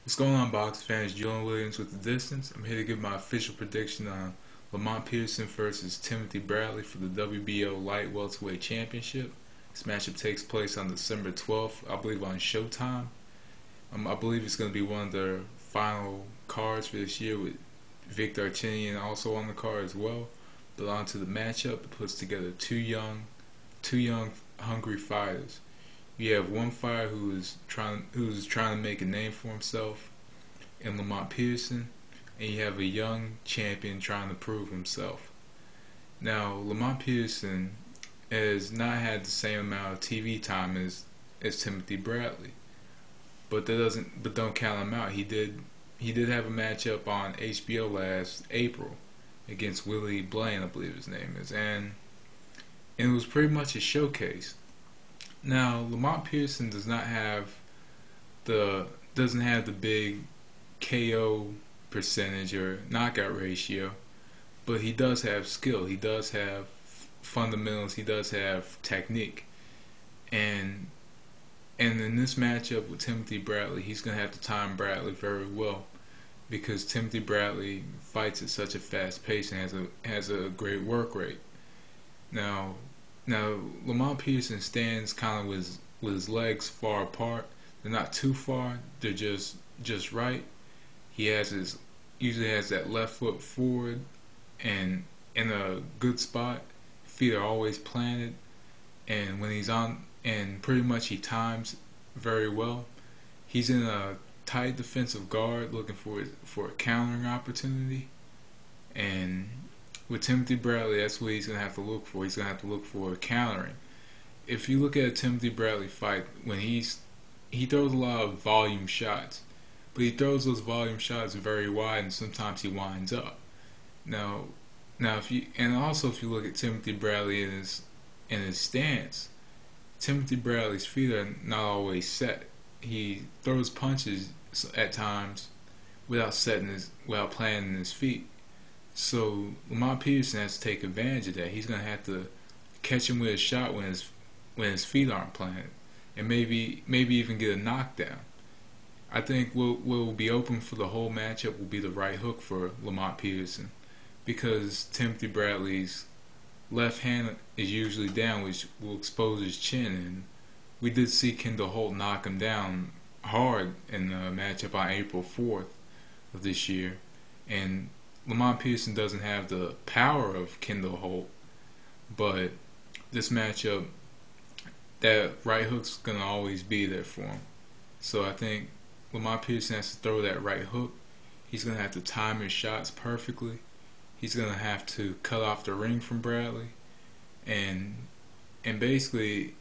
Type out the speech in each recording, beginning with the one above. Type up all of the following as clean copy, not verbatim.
What's going on, box fans? Julian Williams with The Distance. I'm here to give my official prediction on Lamont Peterson versus Timothy Bradley for the WBO Light Welterweight Championship. This matchup takes place on December 12th, I believe on Showtime. I believe it's going to be one of their final cards for this year with Victor Artinian also on the card as well. But on to the matchup, it puts together two young, hungry fighters. You have one fighter who's trying to make a name for himself in Lamont Peterson, and you have a young champion trying to prove himself. Now, Lamont Peterson has not had the same amount of TV time as Timothy Bradley, but don't count him out. He did have a matchup on HBO last April against Willie Blaine, I believe his name is, and it was pretty much a showcase. Now, Lamont Peterson doesn't have the big KO percentage or knockout ratio, but he does have skill. He does have fundamentals. He does have technique, and in this matchup with Timothy Bradley, he's gonna have to time Bradley very well because Timothy Bradley fights at such a fast pace and has a great work rate. Now, now Lamont Peterson stands kind of with his legs far apart. They're not too far. They're just right. He usually has that left foot forward and in a good spot. Feet are always planted, and when he's on, and pretty much he times very well. He's in a tight defensive guard, looking for a countering opportunity, and with Timothy Bradley, that's what he's gonna have to look for. He's gonna have to look for countering. If you look at a Timothy Bradley fight, when he throws a lot of volume shots, but he throws those volume shots very wide, and sometimes he winds up. Now, if you look at Timothy Bradley in his stance, Timothy Bradley's feet are not always set. He throws punches at times without planting his feet. So Lamont Peterson has to take advantage of that. He's gonna have to catch him with a shot when his feet aren't planted, and maybe even get a knockdown. I think what will be open for the whole matchup will be the right hook for Lamont Peterson, because Timothy Bradley's left hand is usually down, which will expose his chin. And we did see Kendall Holt knock him down hard in the matchup on April 4th of this year. And Lamont Peterson doesn't have the power of Kendall Holt, but this matchup, that right hook's gonna always be there for him. So I think Lamont Peterson has to throw that right hook. He's gonna have to time his shots perfectly. He's gonna have to cut off the ring from Bradley, and basically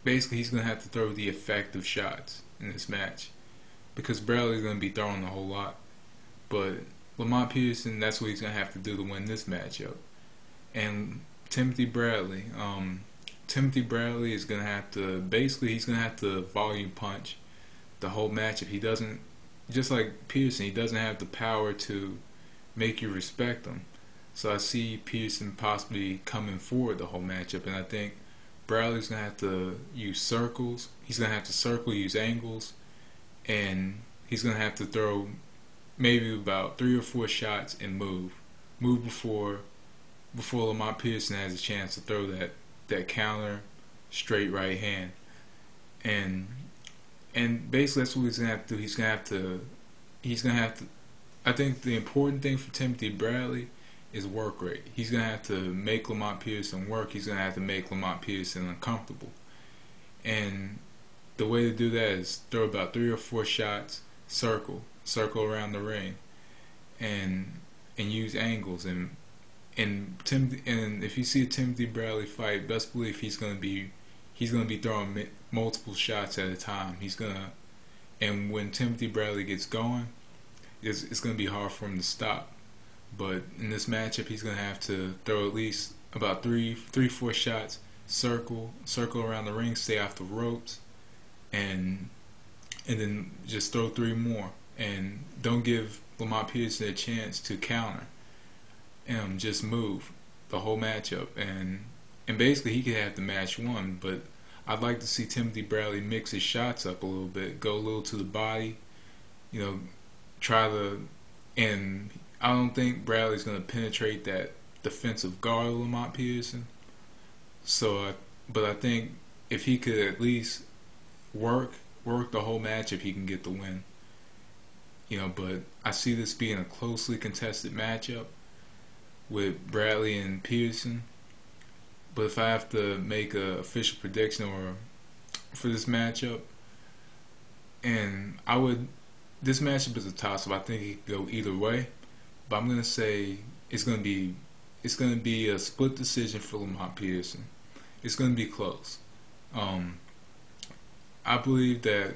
he's gonna have to throw the effective shots in this match, because Bradley's gonna be throwing a whole lot. But Lamont Peterson, that's what he's gonna have to do to win this matchup. And Timothy Bradley is gonna have to he's gonna have to volume punch the whole matchup. He doesn't, just like Peterson, he doesn't have the power to make you respect him. So I see Peterson possibly coming forward the whole matchup, and I think Bradley's gonna have to use circles. He's gonna have to circle, use angles, and he's gonna have to throw maybe about 3 or 4 shots and move before Lamont Peterson has a chance to throw that counter straight right hand. And basically that's what he's gonna have to do. He's gonna have to. I think the important thing for Timothy Bradley is work rate. He's gonna have to make Lamont Peterson work. He's gonna have to make Lamont Peterson uncomfortable. And the way to do that is throw about 3 or 4 shots, circle around the ring, and use angles. And if you see a Timothy Bradley fight, best believe he's gonna be throwing multiple shots at a time. And when Timothy Bradley gets going, it's gonna be hard for him to stop. But in this matchup, he's gonna have to throw at least about 4 shots, circle around the ring, stay off the ropes, and then just throw 3 more. And don't give Lamont Peterson a chance to counter. And just move the whole matchup, and basically he could have the match won. But I'd like to see Timothy Bradley mix his shots up a little bit, go a little to the body, you know, try to, and I don't think Bradley's going to penetrate that defensive guard of Lamont Peterson. So, but I think if he could at least work the whole match, if he can get the win. But I see this being a closely contested matchup with Bradley and Peterson. But if I have to make an official prediction for this matchup, this matchup is a toss-up. I think it could go either way, but I'm gonna say it's gonna be a split decision for Lamont Peterson. It's gonna be close. I believe that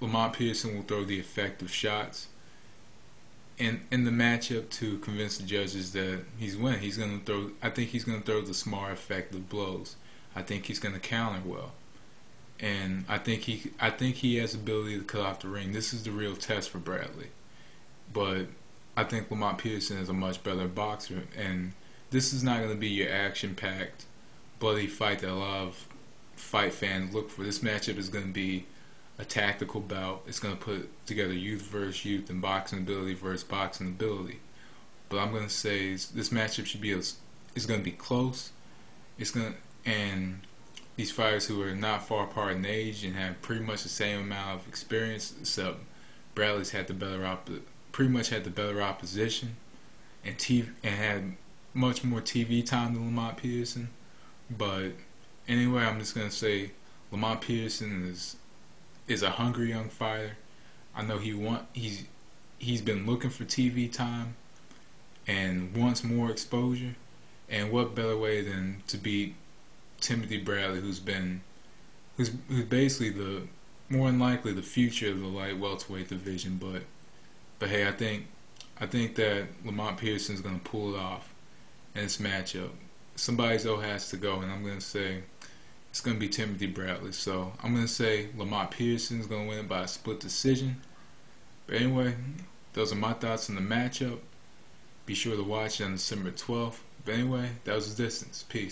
Lamont Peterson will throw the effective shots in the matchup to convince the judges that he's winning. I think he's gonna throw the smart, effective blows. I think he's gonna counter well, and I think he has the ability to cut off the ring. This is the real test for Bradley, but I think Lamont Peterson is a much better boxer, and this is not going to be your action-packed, bloody fight that a lot of fight fans look for. This matchup is going to be a tactical bout. It's going to put together youth versus youth and boxing ability versus boxing ability. But I'm going to say this matchup is going to be close. And these fighters who are not far apart in age and have pretty much the same amount of experience, except Bradley's had pretty much had the better opposition and had much more TV time than Lamont Peterson. But anyway, I'm just gonna say Lamont Peterson is a hungry young fighter. I know he's been looking for TV time and wants more exposure. And what better way than to beat Timothy Bradley, who's basically more than likely the future of the light welterweight division. But hey, I think that Lamont Peterson's gonna pull it off in this matchup. Somebody though has to go, and I'm gonna say it's gonna be Timothy Bradley. So I'm gonna say Lamont Peterson's gonna win it by a split decision. But anyway, those are my thoughts on the matchup. Be sure to watch it on December 12th. But anyway, that was the distance. Peace.